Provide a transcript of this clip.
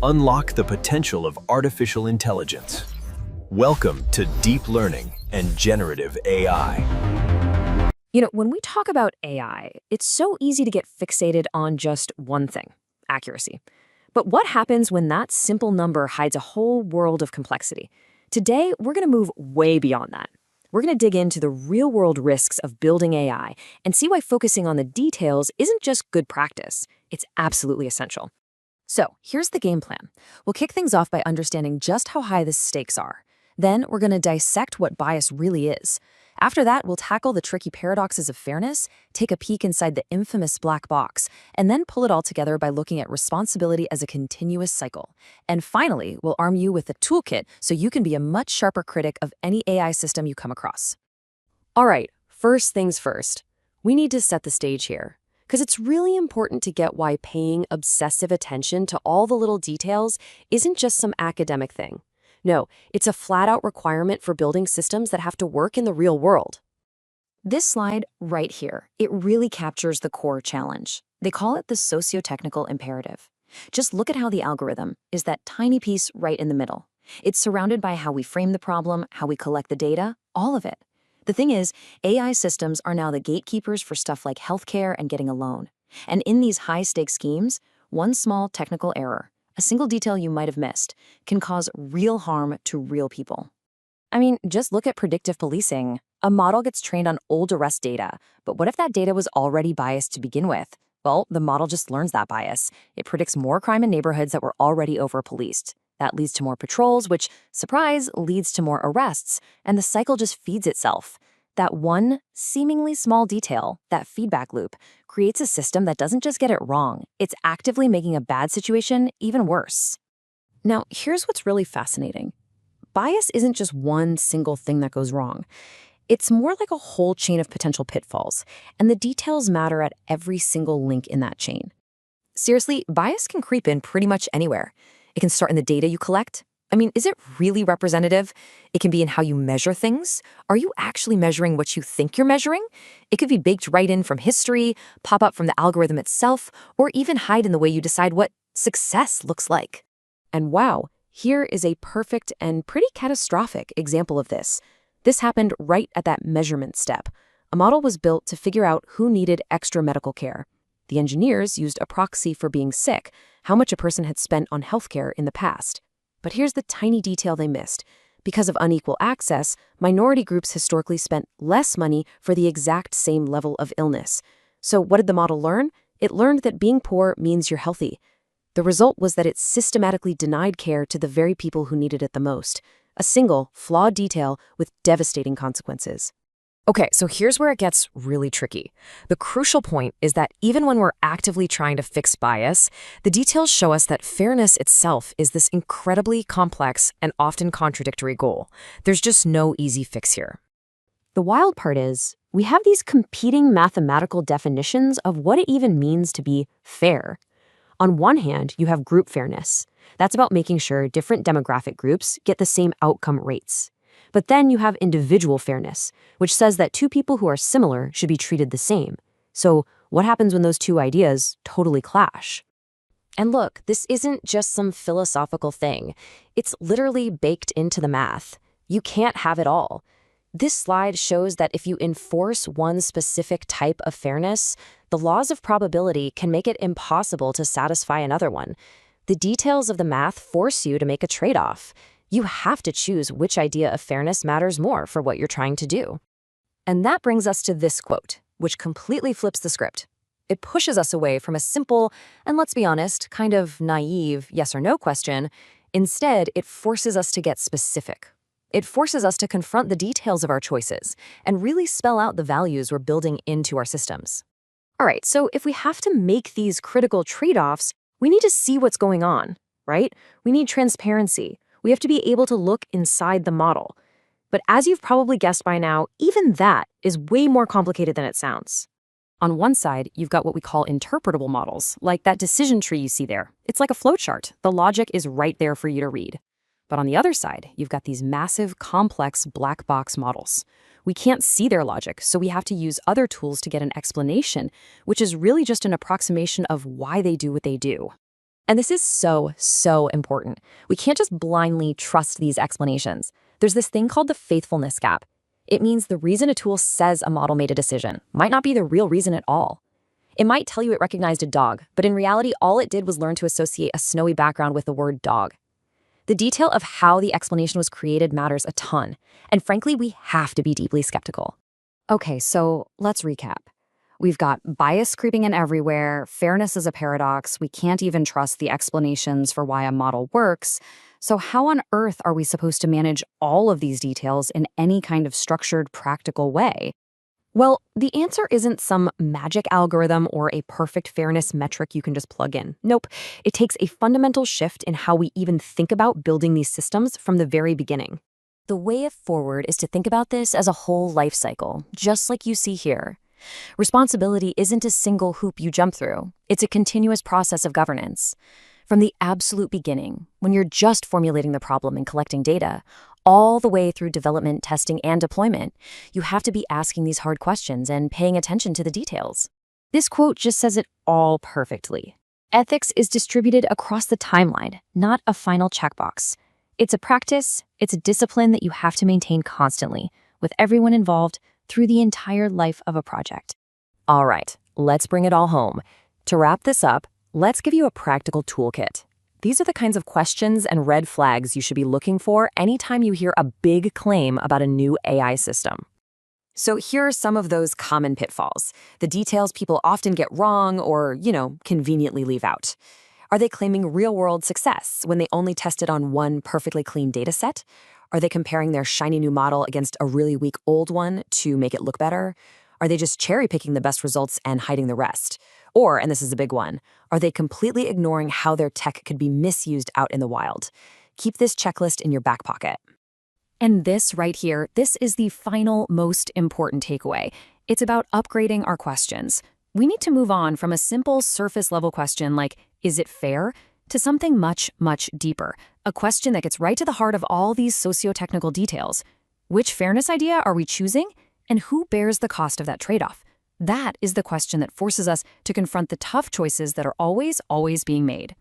Unlock the potential of artificial intelligence. Welcome to deep learning and generative AI. When we talk about AI, it's so easy to get fixated on just one thing, accuracy. But what happens when that simple number hides a whole world of complexity? Today, we're going to move way beyond that. We're going to dig into the real-world risks of building AI and see why focusing on the details isn't just good practice. It's absolutely essential. So, here's the game plan. We'll kick things off by understanding just how high the stakes are. Then, we're going to dissect what bias really is. After that, we'll tackle the tricky paradoxes of fairness, take a peek inside the infamous black box, and then pull it all together by looking at responsibility as a continuous cycle. And finally, we'll arm you with a toolkit so you can be a much sharper critic of any AI system you come across. All right, first things first. We need to set the stage here, because it's really important to get why paying obsessive attention to all the little details isn't just some academic thing. No, it's a flat-out requirement for building systems that have to work in the real world. This slide right here, it really captures the core challenge. They call it the socio-technical imperative. Just look at how the algorithm is that tiny piece right in the middle. It's surrounded by how we frame the problem, how we collect the data, all of it. The thing is, AI systems are now the gatekeepers for stuff like healthcare and getting a loan. And in these high-stakes schemes, one small technical error, a single detail you might have missed, can cause real harm to real people. I mean, just look at predictive policing. A model gets trained on old arrest data, but what if that data was already biased to begin with? Well, the model just learns that bias. It predicts more crime in neighborhoods that were already over-policed. That leads to more patrols, which, surprise, leads to more arrests, and the cycle just feeds itself. That one, seemingly small detail, that feedback loop, creates a system that doesn't just get it wrong, it's actively making a bad situation even worse. Now, here's what's really fascinating. Bias isn't just one single thing that goes wrong. It's more like a whole chain of potential pitfalls, and the details matter at every single link in that chain. Seriously, bias can creep in pretty much anywhere. It can start in the data you collect. I mean, is it really representative? It can be in how you measure things. Are you actually measuring what you think you're measuring? It could be baked right in from history, pop up from the algorithm itself, or even hide in the way you decide what success looks like. And wow, here is a perfect and pretty catastrophic example of this. This happened right at that measurement step. A model was built to figure out who needed extra medical care. The engineers used a proxy for being sick, how much a person had spent on healthcare in the past. But here's the tiny detail they missed. Because of unequal access, minority groups historically spent less money for the exact same level of illness. So what did the model learn? It learned that being poor means you're healthy. The result was that it systematically denied care to the very people who needed it the most. A single, flawed detail with devastating consequences. Okay, so here's where it gets really tricky. The crucial point is that even when we're actively trying to fix bias, the details show us that fairness itself is this incredibly complex and often contradictory goal. There's just no easy fix here. The wild part is, we have these competing mathematical definitions of what it even means to be fair. On one hand, you have group fairness. That's about making sure different demographic groups get the same outcome rates. But then you have individual fairness, which says that two people who are similar should be treated the same. So what happens when those two ideas totally clash? And look, this isn't just some philosophical thing. It's literally baked into the math. You can't have it all. This slide shows that if you enforce one specific type of fairness, the laws of probability can make it impossible to satisfy another one. The details of the math force you to make a trade-off. You have to choose which idea of fairness matters more for what you're trying to do. And that brings us to this quote, which completely flips the script. It pushes us away from a simple, and let's be honest, kind of naive yes or no question. Instead, it forces us to get specific. It forces us to confront the details of our choices and really spell out the values we're building into our systems. All right, so if we have to make these critical trade-offs, we need to see what's going on, right? We need transparency. We have to be able to look inside the model. But as you've probably guessed by now, even that is way more complicated than it sounds. On one side, you've got what we call interpretable models, like that decision tree you see there. It's like a flowchart. The logic is right there for you to read. But on the other side, you've got these massive, complex black box models. We can't see their logic, so we have to use other tools to get an explanation, which is really just an approximation of why they do what they do. And this is so important. We can't just blindly trust these explanations. There's this thing called the faithfulness gap. It means the reason a tool says a model made a decision might not be the real reason at all. It might tell you it recognized a dog, but in reality, all it did was learn to associate a snowy background with the word dog. The detail of how the explanation was created matters a ton, and frankly, we have to be deeply skeptical. Okay, so let's recap. We've got bias creeping in everywhere, fairness is a paradox, we can't even trust the explanations for why a model works. So how on earth are we supposed to manage all of these details in any kind of structured, practical way? Well, the answer isn't some magic algorithm or a perfect fairness metric you can just plug in. Nope. It takes a fundamental shift in how we even think about building these systems from the very beginning. The way forward is to think about this as a whole life cycle, just like you see here. Responsibility isn't a single hoop you jump through. It's a continuous process of governance. From the absolute beginning, when you're just formulating the problem and collecting data, all the way through development, testing, and deployment, you have to be asking these hard questions and paying attention to the details. This quote just says it all perfectly. Ethics is distributed across the timeline, not a final checkbox. It's a practice, it's a discipline that you have to maintain constantly, with everyone involved through the entire life of a project. All right, let's bring it all home. To wrap this up, let's give you a practical toolkit. These are the kinds of questions and red flags you should be looking for anytime you hear a big claim about a new AI system. So here are some of those common pitfalls, the details people often get wrong or, conveniently leave out. Are they claiming real-world success when they only tested on one perfectly clean data set? Are they comparing their shiny new model against a really weak old one to make it look better? Are they just cherry-picking the best results and hiding the rest? Or, and this is a big one, are they completely ignoring how their tech could be misused out in the wild? Keep this checklist in your back pocket. And this right here, this is the final, most important takeaway. It's about upgrading our questions. We need to move on from a simple surface-level question like, is it fair? To something much, much deeper. A question that gets right to the heart of all these socio-technical details. Which fairness idea are we choosing? And who bears the cost of that trade-off? That is the question that forces us to confront the tough choices that are always being made.